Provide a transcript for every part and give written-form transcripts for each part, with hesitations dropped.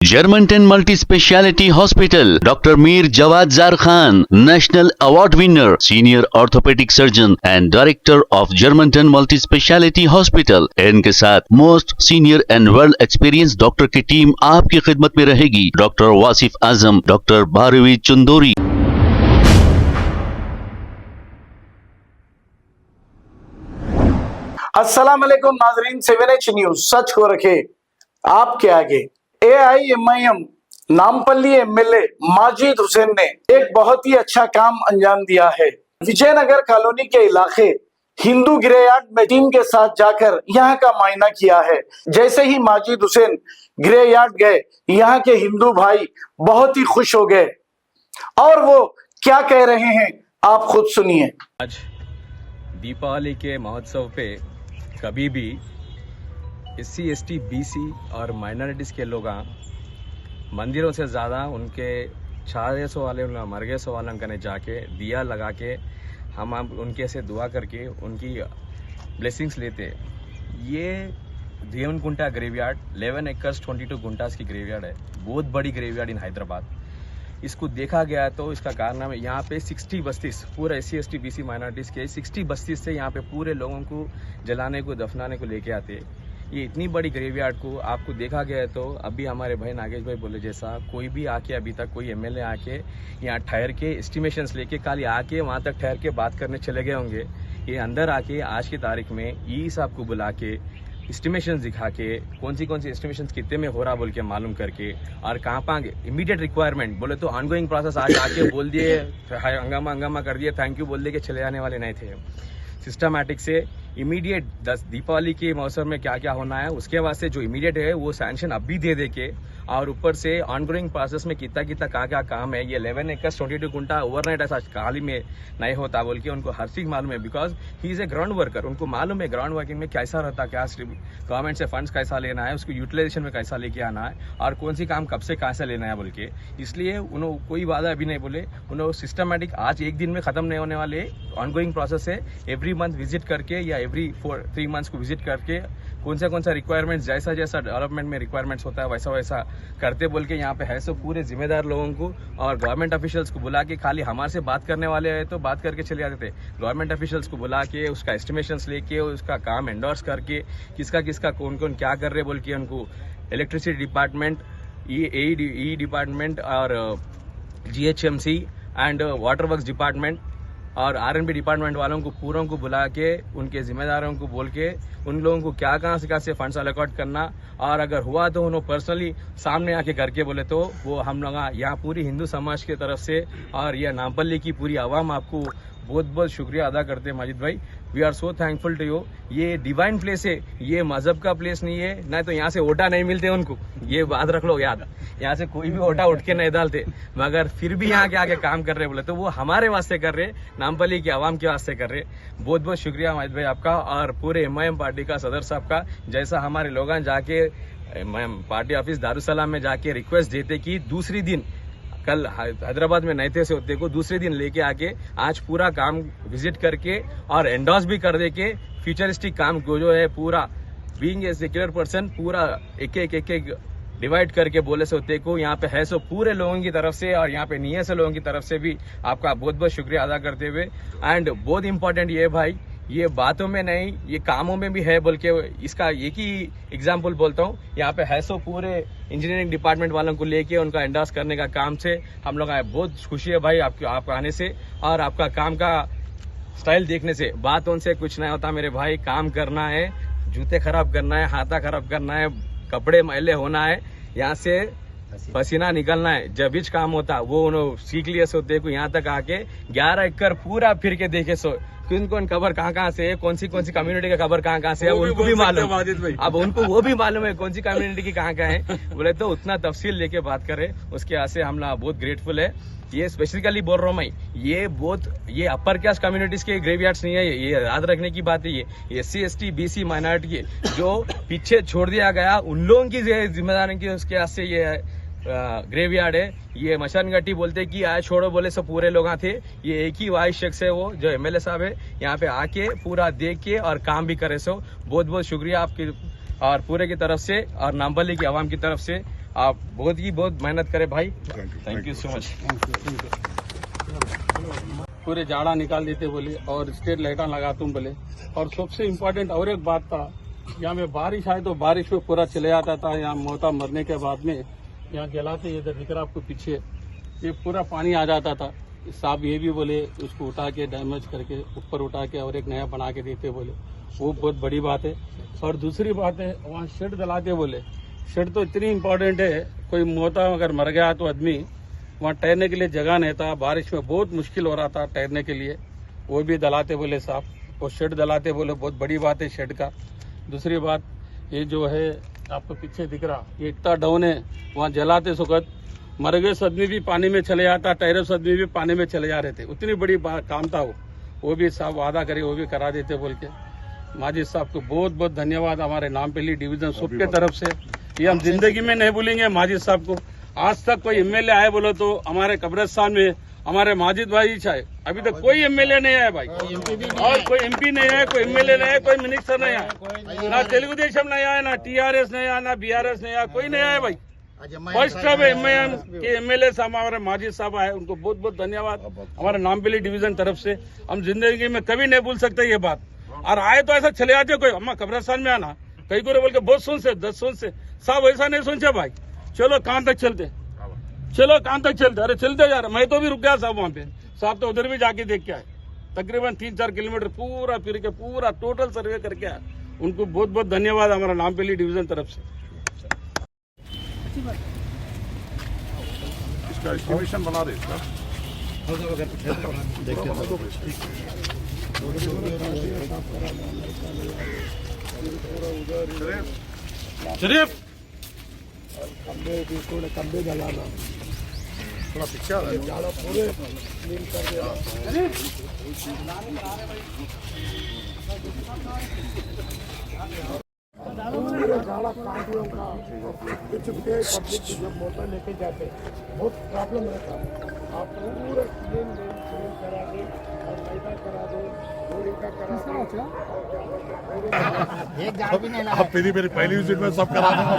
Germantown Multi Speciality Hospital, Dr. Mir Jawad Zar Khan, National Award winner, Senior Orthopedic Surgeon and Director of Germantown Multi Speciality Hospital. इनके साथ most senior and world experience doctor की team आपकी खिदमत में रहेगी। Doctor Wasif Azam, doctor Bharvi Chandori. अस्सलाम वालेकुम नाजरीन, 7H न्यूज सच को रखे आपके आगे। AIMIM नामपल्ली MLA माजिद हुसैन ने एक बहुत ही अच्छा काम अंजाम दिया है। विजयनगर कॉलोनी के इलाके हिंदू ग्रेयार्ड में टीम के साथ जाकर यहाँ का मायना किया है। जैसे ही माजिद हुसैन ग्रेयार्ड गए, यहाँ के हिंदू भाई बहुत ही खुश हो गए और वो क्या कह रहे हैं आप खुद सुनिए। आज दीपावली के महोत्सव पे कभी भी SC ST BC और माइनॉरिटीज़ के लोग मंदिरों से ज़्यादा उनके छारेसों वाले मरगेसों वाले कने जाके दिया लगा के हम उनके से दुआ करके उनकी ब्लेसिंग्स लेते। ये देवन गुंटा ग्रेवयार्ड 11 एकर्स 22 गुंटास की ग्रेवयार्ड है, बहुत बड़ी ग्रेवयार्ड इन हैदराबाद। इसको देखा गया तो इसका कारण है यहाँ पे 60 बस्तीस पूरा SC ST BC माइनॉरिटीज़ के 60 बस्तीस से यहाँ पे पूरे लोगों को जलाने को दफनाने को लेके आते। ये इतनी बड़ी ग्रेवयार्ड को आपको देखा गया है तो अभी हमारे भाई नागेश भाई बोले जैसा कोई भी आके अभी तक कोई MLA आके यहाँ ठहर के एस्टिमेशंस लेके खाली आके वहाँ तक ठहर के बात करने चले गए होंगे। ये अंदर आके आज की तारीख में ई साहब को बुला के एस्टिमेशंस दिखा के कौन सी एस्टिमेशंस कितने में हो रहा बोल के मालूम करके और कहाँ पाएंगे इमीडिएट रिक्वायरमेंट बोले तो ऑनगोइंग प्रोसेस आज आके बोल दिए, हंगामा कर दिए, थैंक यू बोल दिए कि चले जाने वाले नहीं थे। सिस्टमैटिक से इमीडिएट 10 दीपावली के मौसम में क्या क्या होना है उसके वास्ते जो इमीडिएट है वो सैंक्शन अभी दे के और ऊपर से ऑनगोइंग प्रोसेस में कितना क्या काम है। ये 11 एकर्स 22 गुंटा ओवरनाइट ऐसा खाली में नहीं होता बोल के उनको हर चीज मालूम है, because he is a ground worker. उनको मालूम है ग्राउंड वर्किंग में कैसा रहता, क्या गवर्नमेंट से फंड्स कैसा लेना है, उसको यूटिलाइजेशन में कैसा लेके आना है और कौन सी काम कब से कैसे लेना है बोल के। इसलिए उन्होंने कोई वादा अभी नहीं बोले, उन्होंने सिस्टमैटिक आज एक दिन में खत्म नहीं होने वाले ऑनगोइंग प्रोसेस है। एवरी मंथ विजिट करके या एवरी 3 मंथ्स को विजिट करके कौन सा रिक्वायरमेंट्स जैसा डेवलपमेंट में रिक्वायरमेंट्स होता है वैसा करते बोल के यहाँ पे है सो पूरे जिम्मेदार लोगों को और गवर्नमेंट ऑफिशियल्स को बुला के खाली हमारे से बात करने वाले हैं तो बात करके चले जाते थे। गवर्नमेंट ऑफिशियल्स को बुला के उसका एस्टिमेशंस लेके उसका काम एंडोर्स करके किसका कौन क्या कर रहे बोल के उनको इलेक्ट्रिसिटी डिपार्टमेंट, ई डिपार्टमेंट और GHMC and water works department और R&B डिपार्टमेंट वालों को पूरों को बुला के उनके जिम्मेदारों को बोल के उन लोगों को क्या कहाँ से फंड्स अलॉट करना और अगर हुआ तो उन्होंने पर्सनली सामने आके करके बोले तो वो हम लोग यहाँ पूरी हिंदू समाज की तरफ से और यह नामपल्ली की पूरी आवाम आपको बहुत बहुत शुक्रिया अदा करते हैं माजिद भाई। We are so thankful to you. ये डिवाइन प्लेस है, ये मजहब का प्लेस नहीं है, नहीं तो यहाँ से ओटा नहीं मिलते उनको, ये बात रख लो याद। यहाँ से कोई भी ओटा उठ के नहीं डालते, मगर फिर भी यहाँ के आके काम कर रहे बोले तो वो हमारे वास्ते कर रहे, नामपल्ली की आवाम के वास्ते कर रहे। बहुत बहुत शुक्रिया माजिद भाई आपका और पूरे MIM पार्टी का सदर साहब का। जैसा हमारे लोग जाके पार्टी ऑफिस दारुसलाम में जाके रिक्वेस्ट देते कि दूसरी दिन कल हैदराबाद में नए थे से होते को दूसरे दिन लेके आके आज पूरा काम विजिट करके और एंडोर्स भी कर दे के फ्यूचरिस्टिक काम को जो है पूरा बीइंग ए सेक्युलर पर्सन पूरा एक डिवाइड करके बोले से होते को यहाँ पे है सो पूरे लोगों की तरफ से और यहाँ पे नहीं है से लोगों की तरफ से भी आपका बहुत बहुत शुक्रिया अदा करते हुए। एंड बहुत इंपॉर्टेंट ये भाई, ये बातों में नहीं ये कामों में भी है बोल के इसका एक ही एग्जाम्पल बोलता हूँ। यहाँ पे है सो पूरे इंजीनियरिंग डिपार्टमेंट वालों को लेके उनका एंडोर्स करने का काम से हम लोग आए। बहुत खुशी है भाई आप आने से और आपका काम का स्टाइल देखने से। बात उनसे कुछ नहीं होता मेरे भाई, काम करना है, जूते खराब करना है, हाथा खराब करना है, कपड़े मैले होना है, यहाँ से पसीना निकलना है, जब भी काम होता वो उन्होंने सीख लिए सो देखो यहाँ तक आके 11 एकड़ पूरा फिर के देखे सो कौन खबर कहाँ से है, कौन सी कम्युनिटी का खबर कहाँ से है उनको भी मालूम। अब उनको वो भी मालूम है कौन सी कम्युनिटी की कहाँ है बोले तो उतना तफसील लेके बात करे उसके यहाँ से हम लोग बहुत ग्रेटफुल है। ये स्पेसिफिकली बोल रहा हूँ मैं, ये अपर कास्ट कम्युनिटीज के ग्रेवयार्ड्स नहीं है, ये याद रखने की बात है। ये SC ST BC माइनॉरिटी के जो पीछे छोड़ दिया गया उन लोगों की जिम्मेदारी की उसके यहाँ से ये ग्रेवयार्ड है। ये मशान घाटी बोलते कि आए छोड़ो बोले सब पूरे लोग थे, ये एक ही वाइस शख्स है वो जो MLA साहब है, यहाँ पे आके पूरा देख के और काम भी करे। सो बहुत बहुत शुक्रिया आपकी और पूरे की तरफ से और नामपल्ली की आवाम की तरफ से आप बहुत मेहनत करें भाई। Thank you so much. पूरे जाड़ा निकाल देते बोले और स्ट्रीट लाइटा लगा तुम बोले। और सबसे इम्पोर्टेंट और एक बात था, यहाँ में बारिश आए तो बारिश में पूरा चले जाता था। यहाँ मोता मरने के बाद में यहाँ जलाते, इधर दिख रहा आपको पीछे, ये पूरा पानी आ जाता था। साहब ये भी बोले उसको उठा के डैमेज करके ऊपर उठा के और एक नया बना के देते बोले, वो बहुत बड़ी बात है। और दूसरी बात है वहाँ शेड डलाते बोले, शेड तो इतनी इम्पोर्टेंट है, कोई मोता अगर मर गया तो आदमी वहाँ ठहरने के लिए जगह नहीं था, बारिश में बहुत मुश्किल हो रहा था ठहरने के लिए, वो भी दलाते बोले साहब, वो शेड दलाते बोले, बहुत बड़ी बात है शेड का। दूसरी बात ये जो है आपको पीछे दिख रहा, ये इतना डाउन है, वहाँ जलाते सुखद मर गए आदमी भी पानी में चले जाता, टेरेस आदमी भी पानी में चले जा रहे थे, उतनी बड़ी काम था वो भी साहब वादा करे वो भी करा देते बोल के। माजिद साहब को बहुत बहुत धन्यवाद हमारे नामपल्ली डिवीजन सबके तरफ से, ये हम जिंदगी में नहीं भूलेंगे माजिद साहब को। आज तक कोई एमएलए आए बोलो तो हमारे कब्रिस्तान में हमारे माजिद भाई चाहे, अभी तक कोई एमएलए नहीं आया भाई, और कोई एमपी नहीं आया, कोई एमएलए नहीं आया, कोई मिनिस्टर नहीं आया, ना तेलुगु देशम नहीं आया, ना टीआरएस नहीं आया, ना बीआरएस नहीं आया, कोई नहीं आया भाई। फर्स्ट टाइम एमआईएम के एमएलए साहब हमारे माजिद साहब आए, उनको बहुत बहुत धन्यवाद हमारे नामपल्ली डिवीजन तरफ से। हम जिंदगी में कभी नहीं भूल सकते ये बात। और आए तो ऐसा चले जाते, कोई अम्मा कब्रिस्तान में आना कहीं को बोल के बहुत सुन से 10 सुन से साहब ऐसा नहीं सुनते भाई, चलो कहाँ तक चलते, चलो कहाँ तक चलते, अरे चलते जा रहे। मैं तो भी रुक गया साहब वहाँ पे, साहब तो उधर भी जाके देख के आए, तकरीबन 3-4 किलोमीटर पूरा फिर के पूरा टोटल सर्वे करके आए। उनको बहुत बहुत धन्यवाद हमारा नामपल्ली डिवीजन तरफ से। इसका एस्टिमेशन बना दे इसका। शरीफ खंबे जलाना थोड़ा पीछे आ रहा है। पूरे क्लीन कर दिया। गाड़ा पार्टियों का कुछ भी पब्लिक जब मोटर लेके जाते बहुत प्रॉब्लम रहता है। आप पूरा क्लीन करा दे और पैसा करा दो, पूरी का करा दो। आप मेरी पहली विजिट में सब करा देंगे।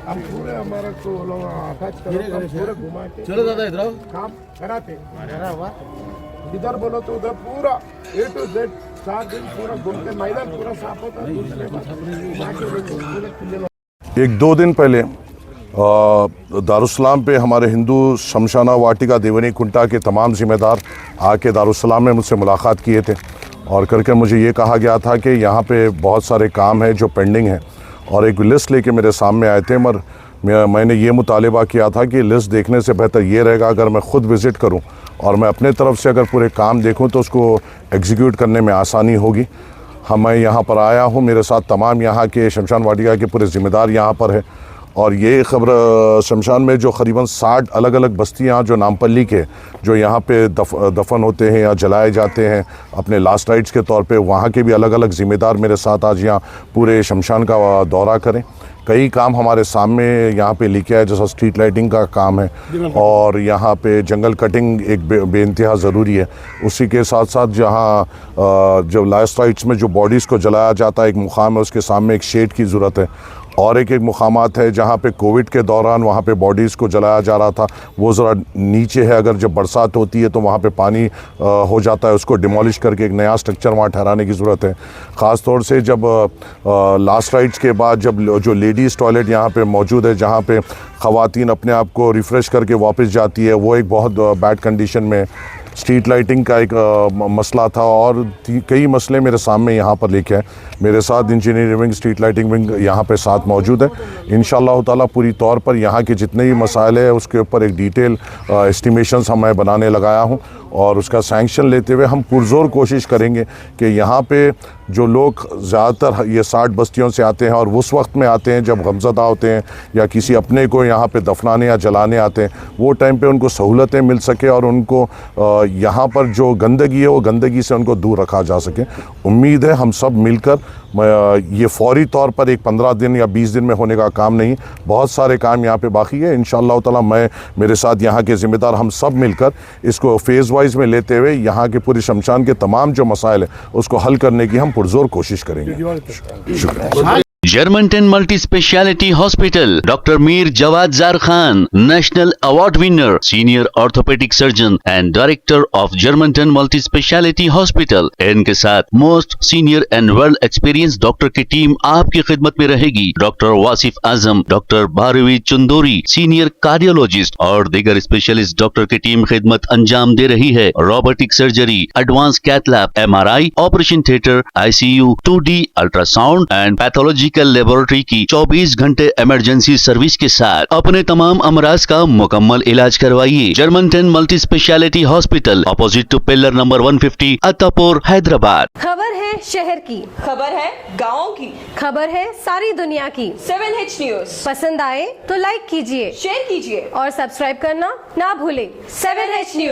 हम पूरे हमारे को लोग अटैच करो, पूरे घुमा के चलो दादा इधर काम कराते। इधर बोलो तो उधर पूरा A to Z 7 दिन पूरा घूमते, मैदान पूरा साफ होता है। दूसरे बात 1-2 दिन पहले दारुस्सलाम पे हमारे हिंदू शमशाना वाटिका देवनी कुंटा के तमाम जिम्मेदार आके दारुस्सलाम में मुझसे मुलाकात किए थे और करके मुझे ये कहा गया था कि यहाँ पे बहुत सारे काम हैं जो पेंडिंग हैं और एक लिस्ट लेके मेरे सामने आए थे। मगर मैंने ये मुतालिबा किया था कि लिस्ट देखने से बेहतर ये रहेगा अगर मैं ख़ुद विज़िट करूँ और मैं अपने तरफ से अगर पूरे काम देखूँ तो उसको एग्जीक्यूट करने में आसानी होगी। मैं यहाँ पर आया हूँ, मेरे साथ तमाम यहाँ के शमशान वाटिका के पूरे ज़िम्मेदार यहाँ पर है और ये खबर शमशान में जो करीबन 60 अलग अलग बस्तियाँ जो नामपल्ली के जो यहाँ पे दफन होते हैं या जलाए जाते हैं अपने लास्ट राइट्स के तौर पे, वहाँ के भी अलग अलग ज़िम्मेदार मेरे साथ आज यहाँ पूरे शमशान का दौरा करें। कई काम हमारे सामने यहाँ पे लिखे है, जैसा स्ट्रीट लाइटिंग का काम है और यहाँ पे जंगल कटिंग एक बेइंतहा ज़रूरी है। उसी के साथ साथ जहाँ जो लास्ट राइट्स में जो बॉडीज़ को जलाया जाता है एक मुकाम है, उसके सामने एक शेड की ज़रूरत है और एक मुकामात है जहाँ पे कोविड के दौरान वहाँ पे बॉडीज़ को जलाया जा रहा था, वो ज़रा नीचे है। अगर जब बरसात होती है तो वहाँ पे पानी हो जाता है, उसको डिमोलिश करके एक नया स्ट्रक्चर वहाँ ठहराने की ज़रूरत है। ख़ास तौर से जब लास्ट राइट्स के बाद जब जो लेडीज़ टॉयलेट यहाँ पे मौजूद है, जहाँ पे ख़वातीन अपने आप को रिफ़्रेश करके वापस जाती है, वो एक बहुत बैड कंडीशन में। स्ट्रीट लाइटिंग का एक मसला था और कई मसले मेरे सामने यहाँ पर लेके हैं। मेरे साथ engineering wing, street lighting wing यहाँ पे साथ मौजूद है। इंशाअल्लाह ताला पूरी तौर पर यहाँ के जितने भी मसाइल है उसके ऊपर एक डिटेल एस्टिमेशंस मैं बनाने लगाया हूँ और उसका सैंक्शन लेते हुए हम पुरजोर कोशिश करेंगे कि यहाँ पे जो लोग ज़्यादातर ये 60 बस्तियों से आते हैं और उस वक्त में आते हैं जब गमज़दा होते हैं या किसी अपने को यहाँ पे दफनाने या जलाने आते हैं, वो टाइम पे उनको सहूलतें मिल सके और उनको यहाँ पर जो गंदगी है वो गंदगी से उनको दूर रखा जा सके। उम्मीद है हम सब मिलकर ये फौरी तौर पर एक 15 दिन या 20 दिन में होने का काम नहीं, बहुत सारे काम यहाँ पे बाकी है। इंशाअल्लाह ताला मैं, मेरे साथ यहाँ के ज़िम्मेदार, हम सब मिलकर इसको फेज़ वाइज में लेते हुए यहाँ के पूरी शमशान के तमाम जो मसाइल हैं उसको हल करने की हम पुरजोर कोशिश करेंगे। शुक्रिया। Germantown Multi Speciality Hospital, Dr. Mir Jawad Zar Khan, National Award winner, Senior Orthopedic Surgeon and Director of Germantown Multi Speciality Hospital। इनके साथ most senior and world experience doctor की टीम आपकी खिदमत में रहेगी। Doctor Wasif Azam, doctor Bharvi Chandori, senior cardiologist और दीगर specialist doctor की टीम खिदमत अंजाम दे रही है। Robotic surgery, advance cath lab, MRI, operation theatre, ICU, 2D ultrasound and pathology laboratory की 24 घंटे इमरजेंसी सर्विस के साथ अपने तमाम अमराज का मुकम्मल इलाज करवाइए। Germanten multi speciality hospital, opposite to pillar number 150, Attapur, Hyderabad. खबर है शहर की, खबर है गाँव की, खबर है सारी दुनिया की। 7H न्यूज पसंद आए तो लाइक कीजिए, शेयर कीजिए और सब्सक्राइब करना ना भूलें। 7H news.